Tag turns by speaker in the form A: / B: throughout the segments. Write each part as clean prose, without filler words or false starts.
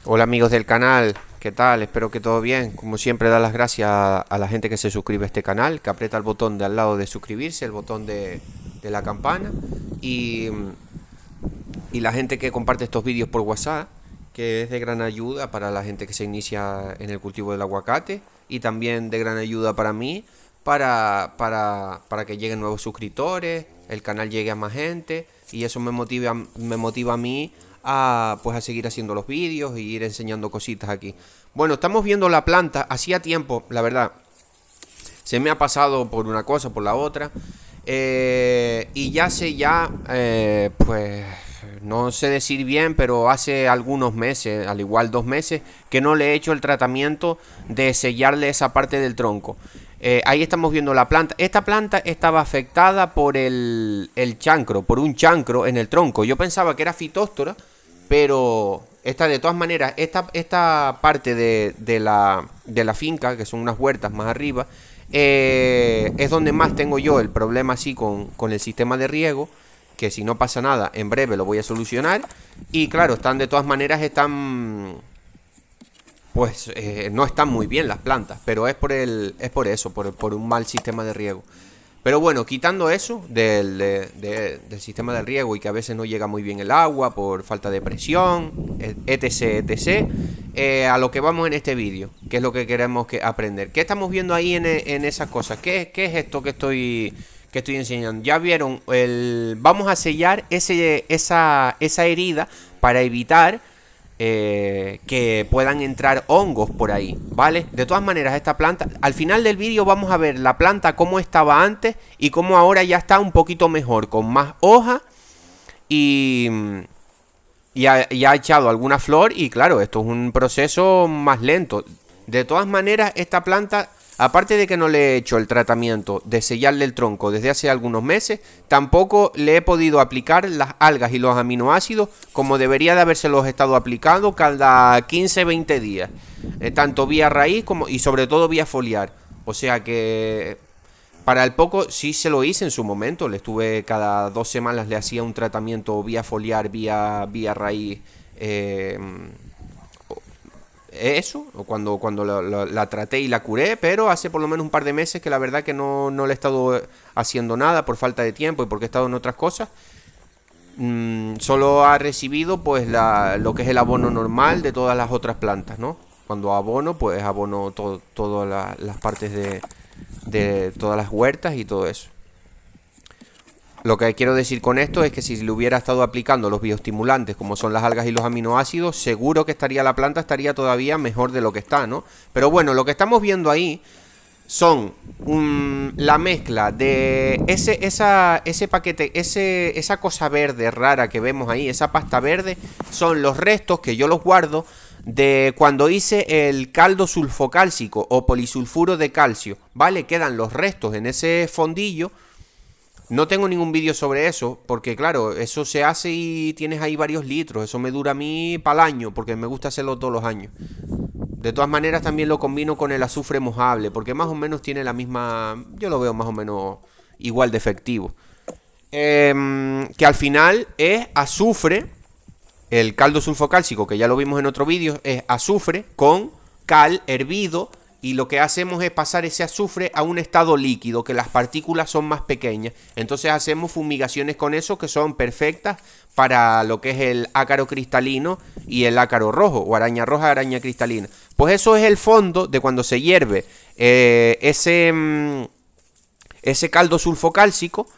A: Hola amigos del canal, ¿qué tal? Espero que todo bien. Como siempre, dar las gracias a la gente que se suscribe a este canal, que aprieta el botón de al lado de suscribirse, el botón de la campana y, y la gente que comparte estos vídeos por WhatsApp, que es de gran ayuda para la gente que se inicia en el cultivo del aguacate y también de gran ayuda para mí, para que lleguen nuevos suscriptores, el canal llegue a más gente y eso me motiva a mí a seguir haciendo los vídeos y ir enseñando cositas aquí. Bueno, estamos viendo la planta, hacía tiempo, la verdad, se me ha pasado por una cosa, por la otra, y pues no sé decir bien, pero hace algunos meses, al igual 2 meses, que no le he hecho el tratamiento de sellarle esa parte del tronco. Ahí estamos viendo la planta. Esta planta estaba afectada por el chancro, por un chancro en el tronco. Yo pensaba que era fitóstora, pero esta de todas maneras, esta parte de la finca, que son unas huertas más arriba, es donde más tengo yo el problema así con el sistema de riego, que si no pasa nada, en breve lo voy a solucionar. Y claro, están de todas maneras, no están muy bien las plantas, pero es por eso, por un mal sistema de riego. Pero bueno, quitando eso del sistema de riego y que a veces no llega muy bien el agua por falta de presión, etc, etc, a lo que vamos en este vídeo, que es lo que queremos aprender. ¿Qué estamos viendo ahí en esas cosas? ¿Qué es esto que estoy enseñando? Ya vieron, vamos a sellar esa herida para evitar que puedan entrar hongos por ahí, ¿vale? De todas maneras, esta planta, al final del vídeo vamos a ver la planta cómo estaba antes y cómo ahora ya está un poquito mejor, con más hoja y, y ha echado alguna flor. Y claro, esto es un proceso más lento. De todas maneras, esta planta, aparte de que no le he hecho el tratamiento de sellarle el tronco desde hace algunos meses, tampoco le he podido aplicar las algas y los aminoácidos como debería de habérselos estado aplicando cada 15-20 días. Tanto vía raíz como y sobre todo vía foliar. O sea que para el poco sí se lo hice en su momento. Le estuve cada 2 semanas, le hacía un tratamiento vía foliar, vía raíz. Eso, o cuando la traté y la curé, pero hace por lo menos un par de meses que la verdad que no le he estado haciendo nada por falta de tiempo y porque he estado en otras cosas. Solo ha recibido pues lo que es el abono normal de todas las otras plantas, ¿no? Cuando abono, pues abono todas las partes de todas las huertas y todo eso. Lo que quiero decir con esto es que si le hubiera estado aplicando los bioestimulantes como son las algas y los aminoácidos, seguro que la planta estaría todavía mejor de lo que está, ¿no? Pero bueno, lo que estamos viendo ahí son la mezcla de ese paquete, esa cosa verde rara que vemos ahí, esa pasta verde, son los restos que yo los guardo de cuando hice el caldo sulfocálcico o polisulfuro de calcio, ¿vale? Quedan los restos en ese fondillo. No tengo ningún vídeo sobre eso, porque claro, eso se hace y tienes ahí varios litros. Eso me dura a mí para el año, porque me gusta hacerlo todos los años. De todas maneras también lo combino con el azufre mojable, porque más o menos tiene la misma... Yo lo veo más o menos igual de efectivo. Que al final es azufre, el caldo sulfocálcico, que ya lo vimos en otro vídeo, es azufre con cal hervido. Y lo que hacemos es pasar ese azufre a un estado líquido, que las partículas son más pequeñas. Entonces hacemos fumigaciones con eso que son perfectas para lo que es el ácaro cristalino y el ácaro rojo, o araña roja, araña cristalina. Pues eso es el fondo de cuando se hierve ese caldo sulfocálcico.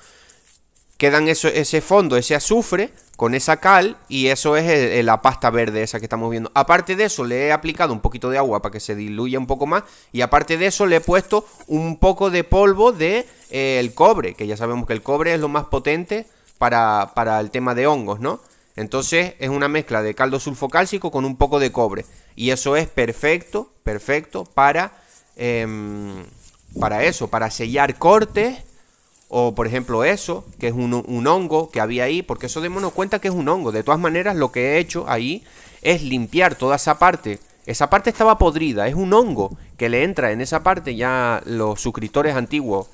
A: Quedan ese fondo, ese azufre con esa cal, y eso es la pasta verde esa que estamos viendo. Aparte de eso le he aplicado un poquito de agua para que se diluya un poco más, y aparte de eso le he puesto un poco de polvo de el cobre, que ya sabemos que el cobre es lo más potente para el tema de hongos, ¿no? Entonces es una mezcla de caldo sulfocálcico con un poco de cobre, y eso es perfecto para eso, para sellar cortes. O por ejemplo eso, que es un hongo que había ahí, porque eso démonos cuenta que es un hongo. De todas maneras, lo que he hecho ahí es limpiar toda esa parte. Esa parte estaba podrida, es un hongo que le entra en esa parte. Ya los suscriptores antiguos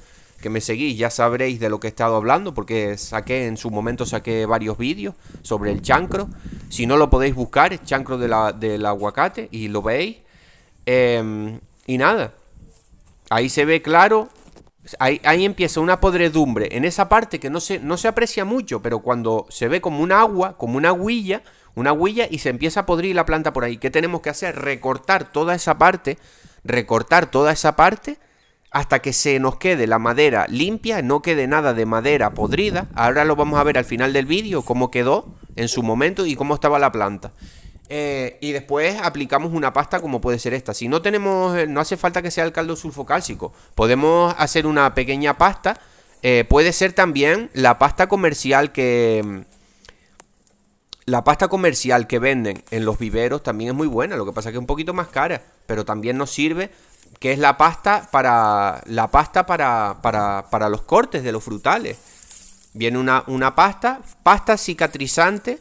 A: que me seguís ya sabréis de lo que he estado hablando, porque en su momento saqué varios vídeos sobre el chancro. Si no lo podéis buscar, es chancro del aguacate y lo veis. Y nada, ahí se ve claro. Ahí empieza una podredumbre en esa parte que no se aprecia mucho, pero cuando se ve como un agua, como una huilla y se empieza a podrir la planta por ahí. ¿Qué tenemos que hacer? Recortar toda esa parte hasta que se nos quede la madera limpia, no quede nada de madera podrida. Ahora lo vamos a ver al final del vídeo, cómo quedó en su momento y cómo estaba la planta. Y después aplicamos una pasta como puede ser esta. Si no tenemos, no hace falta que sea el caldo sulfocálcico. Podemos hacer una pequeña pasta. Puede ser también la pasta comercial que venden en los viveros. También es muy buena. Lo que pasa es que es un poquito más cara, pero también nos sirve, que es la pasta para los cortes de los frutales. Viene una pasta cicatrizante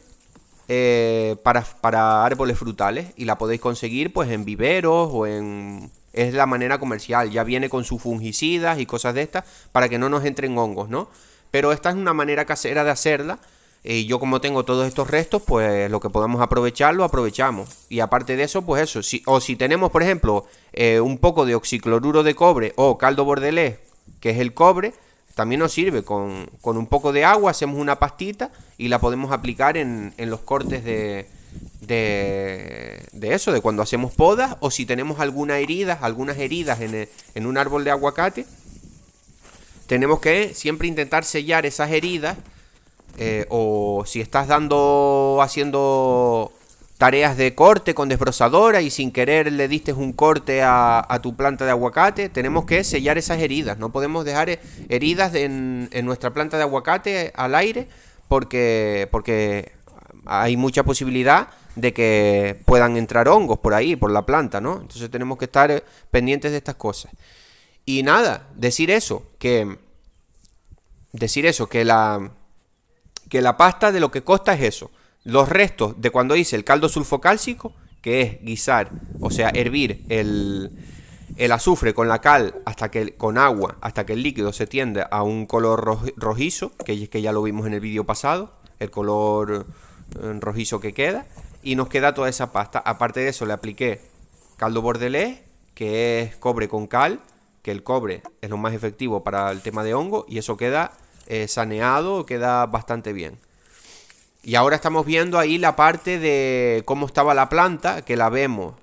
A: para árboles frutales, y la podéis conseguir pues en viveros o en... Es la manera comercial, ya viene con sus fungicidas y cosas de estas para que no nos entren hongos, ¿no? Pero esta es una manera casera de hacerla, y yo como tengo todos estos restos, pues lo que podamos aprovechar lo aprovechamos. Y aparte de eso, pues eso, si tenemos por ejemplo un poco de oxicloruro de cobre o caldo bordelés, que es el cobre, también nos sirve. Con un poco de agua hacemos una pastita y la podemos aplicar en los cortes de eso, de cuando hacemos podas, o si tenemos algunas heridas en un árbol de aguacate. Tenemos que siempre intentar sellar esas heridas, o si estás haciendo tareas de corte con desbrozadora y sin querer le diste un corte a tu planta de aguacate, tenemos que sellar esas heridas. No podemos dejar heridas en nuestra planta de aguacate al aire, porque hay mucha posibilidad de que puedan entrar hongos por ahí, por la planta, ¿no? Entonces tenemos que estar pendientes de estas cosas. Y nada, decir eso, que la pasta de lo que consta es eso. Los restos de cuando hice el caldo sulfocálcico, que es guisar, o sea, hervir el azufre con la cal con agua hasta que el líquido se tiende a un color rojizo, que ya lo vimos en el vídeo pasado, el color rojizo que queda, y nos queda toda esa pasta. Aparte de eso le apliqué caldo bordelés, que es cobre con cal, que el cobre es lo más efectivo para el tema de hongo, y eso queda saneado, queda bastante bien. Y ahora estamos viendo ahí la parte de cómo estaba la planta, que la vemos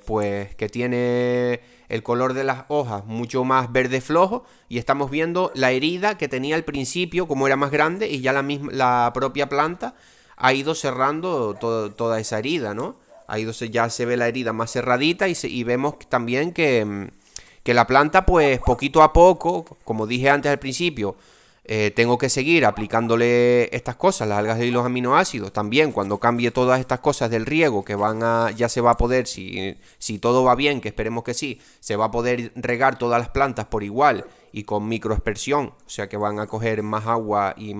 A: pues que tiene el color de las hojas mucho más verde flojo, y estamos viendo la herida que tenía al principio, como era más grande, y ya la propia planta ha ido cerrando toda esa herida, ¿no? Ya se ve la herida más cerradita, y vemos también que la planta, pues poquito a poco, como dije antes al principio, tengo que seguir aplicándole estas cosas, las algas y los aminoácidos. También cuando cambie todas estas cosas del riego, que ya se va a poder, si todo va bien, que esperemos que sí, se va a poder regar todas las plantas por igual y con microaspersión, o sea que van a coger más agua y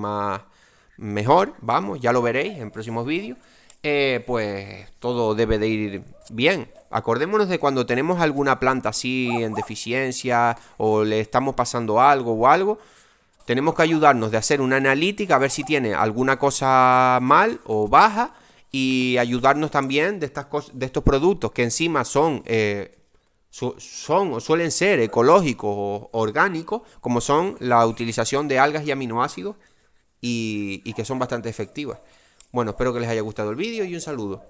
A: mejor, vamos, ya lo veréis en próximos vídeos. Pues todo debe de ir bien. Acordémonos de cuando tenemos alguna planta así en deficiencia, o le estamos pasando algo, tenemos que ayudarnos de hacer una analítica, a ver si tiene alguna cosa mal o baja, y ayudarnos también de estos productos que encima son o suelen ser ecológicos o orgánicos, como son la utilización de algas y aminoácidos, y que son bastante efectivas. Bueno, espero que les haya gustado el vídeo y un saludo.